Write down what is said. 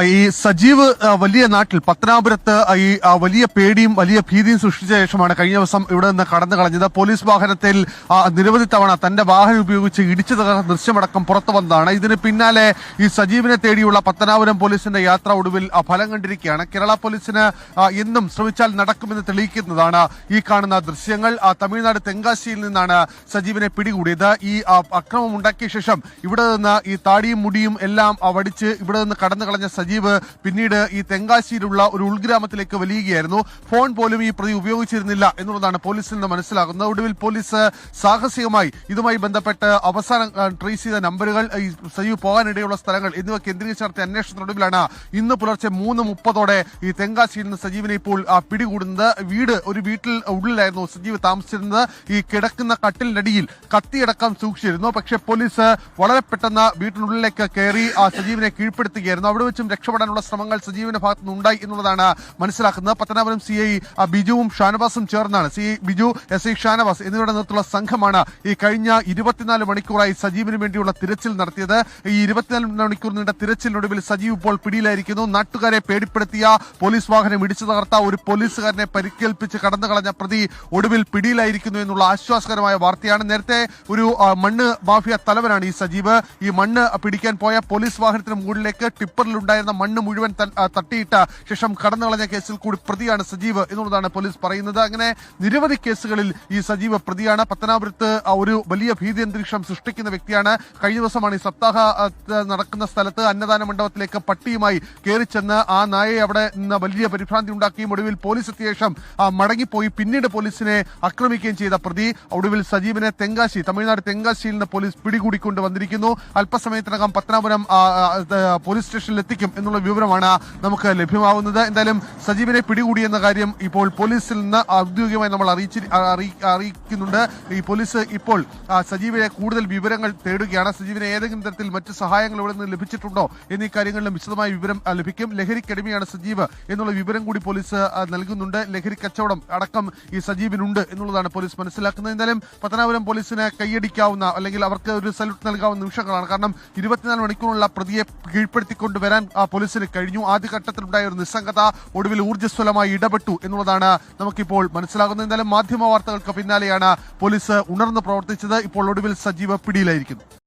ഈ സജീവ് വലിയ നാട്ടിൽ പത്തനാപുരത്ത് ഈ വലിയ പേടിയും വലിയ ഭീതിയും സൃഷ്ടിച്ച ശേഷമാണ് കഴിഞ്ഞ ദിവസം ഇവിടെ നിന്ന് കടന്നു കളഞ്ഞത്. പോലീസ് വാഹനത്തിൽ നിരവധി തവണ തന്റെ വാഹനം ഉപയോഗിച്ച് ഇടിച്ചു തകർന്ന ദൃശ്യമടക്കം പുറത്തു വന്നതാണ്. ഇതിന് പിന്നാലെ ഈ സജീവിനെ തേടിയുള്ള പത്തനാപുരം പോലീസിന്റെ യാത്ര ഒടുവിൽ ഫലം കണ്ടിരിക്കുകയാണ്. കേരള പോലീസിന് എന്നും ശ്രമിച്ചാൽ നടക്കുമെന്ന് തെളിയിക്കുന്നതാണ് ഈ കാണുന്ന ദൃശ്യങ്ങൾ. തമിഴ്നാട് തെങ്കാശിയിൽ നിന്നാണ് സജീവിനെ പിടികൂടിയത്. ഈ അക്രമം ഉണ്ടാക്കിയ ശേഷം ഇവിടെ നിന്ന് ഈ താടിയും മുടിയും എല്ലാം വടിച്ച് ഇവിടെ നിന്ന് കടന്നു കളഞ്ഞ സജീവ് പിന്നീട് ഈ തെങ്കാശിയിലുള്ള ഒരു ഉൾഗ്രാമത്തിലേക്ക് വലിയുകയായിരുന്നു. ഫോൺ പോലും ഈ പ്രതി ഉപയോഗിച്ചിരുന്നില്ല എന്നുള്ളതാണ് പോലീസിൽ നിന്ന് മനസ്സിലാകുന്നത്. ഒടുവിൽ പോലീസ് സാഹസികമായി ഇതുമായി ബന്ധപ്പെട്ട് അവസാനം ട്രേസ് ചെയ്ത നമ്പറുകൾ, ഈ സജീവ് പോകാനിടയുള്ള സ്ഥലങ്ങൾ എന്നിവ കേന്ദ്രീകരിച്ച് നടത്തിയ അന്വേഷണത്തിനൊടുവിലാണ് ഇന്ന് പുലർച്ചെ 3:30 ഈ തെങ്കാശിയിൽ നിന്ന് സജീവിനെ ഇപ്പോൾ പിടികൂടുന്നത്. ഒരു വീട്ടിൽ ഉള്ളിലായിരുന്നു സജീവ് താമസിച്ചിരുന്നത്. ഈ കിടക്കുന്ന കട്ടിലിനടിയിൽ കത്തിയടക്കം സൂക്ഷിച്ചിരുന്നു. പക്ഷേ പോലീസ് വളരെ പെട്ടെന്ന് വീട്ടിനുള്ളിലേക്ക് കയറി സജീവിനെ കീഴ്പ്പെടുത്തുകയായിരുന്നു. അവിടെ വെച്ചും രക്ഷപ്പെടാനുള്ള ശ്രമങ്ങൾ സജീവിന്റെ ഭാഗത്തുനിന്ന് ഉണ്ടായി എന്നുള്ളതാണ് മനസ്സിലാക്കുന്നത്. പത്തനാപുരം CI ബിജുവും ഷാനവാസും ചേർന്നാണ്, CI ബിജു, SI ഷാനവാസ് എന്നിവരുടെ നേതൃത്വത്തിലുള്ള സംഘമാണ് ഈ കഴിഞ്ഞ 24 മണിക്കൂറായി സജീവിന് വേണ്ടിയുള്ള തിരച്ചിൽ നടത്തിയത്. ഈ 24 മണിക്കൂർ നീണ്ട തിരച്ചിലിനൊടുവിൽ സജീവ് ഇപ്പോൾ പിടിയിലായിരിക്കുന്നു. നാട്ടുകാരെ പേടിപ്പെടുത്തിയ പോലീസ് വാഹനം ഇടിച്ചു തകർത്ത ഒരു പോലീസുകാരനെ പരിക്കേൽപ്പിച്ച് കടന്നു കളഞ്ഞ പ്രതി ഒടുവിൽ പിടിയിലായിരിക്കുന്നു എന്നുള്ള ആശ്വാസകരമായ വാർത്തയാണ്. നേരത്തെ ഒരു മണ്ണ് മാഫിയ തലവനാണ് ഈ സജീവ്. ഈ മണ്ണ് പിടിക്കാൻ പോയ പോലീസ് വാഹനത്തിന് മുകളിലേക്ക് ടിപ്പറിലുണ്ടായിരുന്ന മണ്ണ് മുഴുവൻ തട്ടിയിട്ട ശേഷം കടന്നു കളഞ്ഞ കേസിൽ കൂടി പ്രതിയാണ് സജീവ് എന്നുള്ളതാണ് പോലീസ് പറയുന്നത്. അങ്ങനെ നിരവധി കേസുകളിൽ ഈ സജീവ് പ്രതിയാണ്. പത്തനാപുരത്ത് ഒരു വലിയ ഭീതി അന്തരീക്ഷം സൃഷ്ടിക്കുന്ന വ്യക്തിയാണ്. കഴിഞ്ഞ ദിവസമാണ് ഈ സപ്താഹ നടക്കുന്ന സ്ഥലത്ത് അന്നദാന മണ്ഡപത്തിലേക്ക് പട്ടിയുമായി കയറിച്ചെന്ന് ആ നായയെ അവിടെ നിന്ന് വലിയ പരിഭ്രാന്തി ഉണ്ടാക്കുകയും ഒടുവിൽ പോലീസ് എത്തിയ ശേഷം മടങ്ങിപ്പോയി പിന്നീട് പോലീസിനെ ആക്രമിക്കുകയും ചെയ്ത പ്രതി ഒടുവിൽ സജീവിനെ തമിഴ്നാട് തെങ്കാശിയിൽ നിന്ന് പോലീസ് പിടികൂടിക്കൊണ്ട് വന്നിരിക്കുന്നു. അല്പസമയത്തിനകം പത്തനാപുരം പോലീസ് സ്റ്റേഷനിൽ എത്തിക്കും എന്നുള്ള വിവരമാണ് നമുക്ക് ലഭ്യമാവുന്നത്. എന്തായാലും സജീവിനെ പിടികൂടിയെന്ന കാര്യം ഇപ്പോൾ പോലീസിൽ നിന്ന് ഔദ്യോഗികമായി നമ്മൾ അറിയിക്കുന്നുണ്ട്. ഈ പോലീസ് ഇപ്പോൾ സജീവിനെ കൂടുതൽ വിവരങ്ങൾ തേടുകയാണ്. സജീവിനെ ഏതെങ്കിലും തരത്തിൽ മറ്റ് സഹായങ്ങൾ ഇവിടെ നിന്ന് ലഭിച്ചിട്ടുണ്ടോ എന്നീ കാര്യങ്ങളിലും വിശദമായ വിവരം ലഭിക്കും. ലഹരിക്കടിമയാണ് സജീവ് എന്നുള്ള വിവരം കൂടി പോലീസ് നൽകുന്നുണ്ട്. ലഹരി കച്ചവടം അടക്കം ഈ സജീവിനുണ്ട് എന്നുള്ളതാണ് പോലീസ് മനസ്സിലാക്കുന്നത്. എന്തായാലും പത്തനാപുരം പോലീസിന് കൈയടിക്കാവുന്ന അല്ലെങ്കിൽ അവർക്ക് ഒരു സല്യൂട്ട് നൽകാവുന്ന നിമിഷങ്ങളാണ്. കാരണം 24 മണിക്കൂറുള്ള പ്രതിയെ കീഴ്പ്പെടുത്തിക്കൊണ്ടുവരാൻ പോലീസിന് കഴിഞ്ഞു. ആദ്യഘട്ടത്തിലുണ്ടായ ഒരു നിസ്സംഗത ഒടുവിൽ ഊർജ്ജസ്വലമായി ഇടപെട്ടു എന്നുള്ളതാണ് നമുക്കിപ്പോൾ മനസ്സിലാകുന്നത്. എന്തായാലും മാധ്യമ വാർത്തകൾക്ക് പിന്നാലെയാണ് പോലീസ് ഉണർന്ന് പ്രവർത്തിച്ചത്. ഇപ്പോൾ ഒടുവിൽ സജീവ പിടിയിലായിരിക്കുന്നു.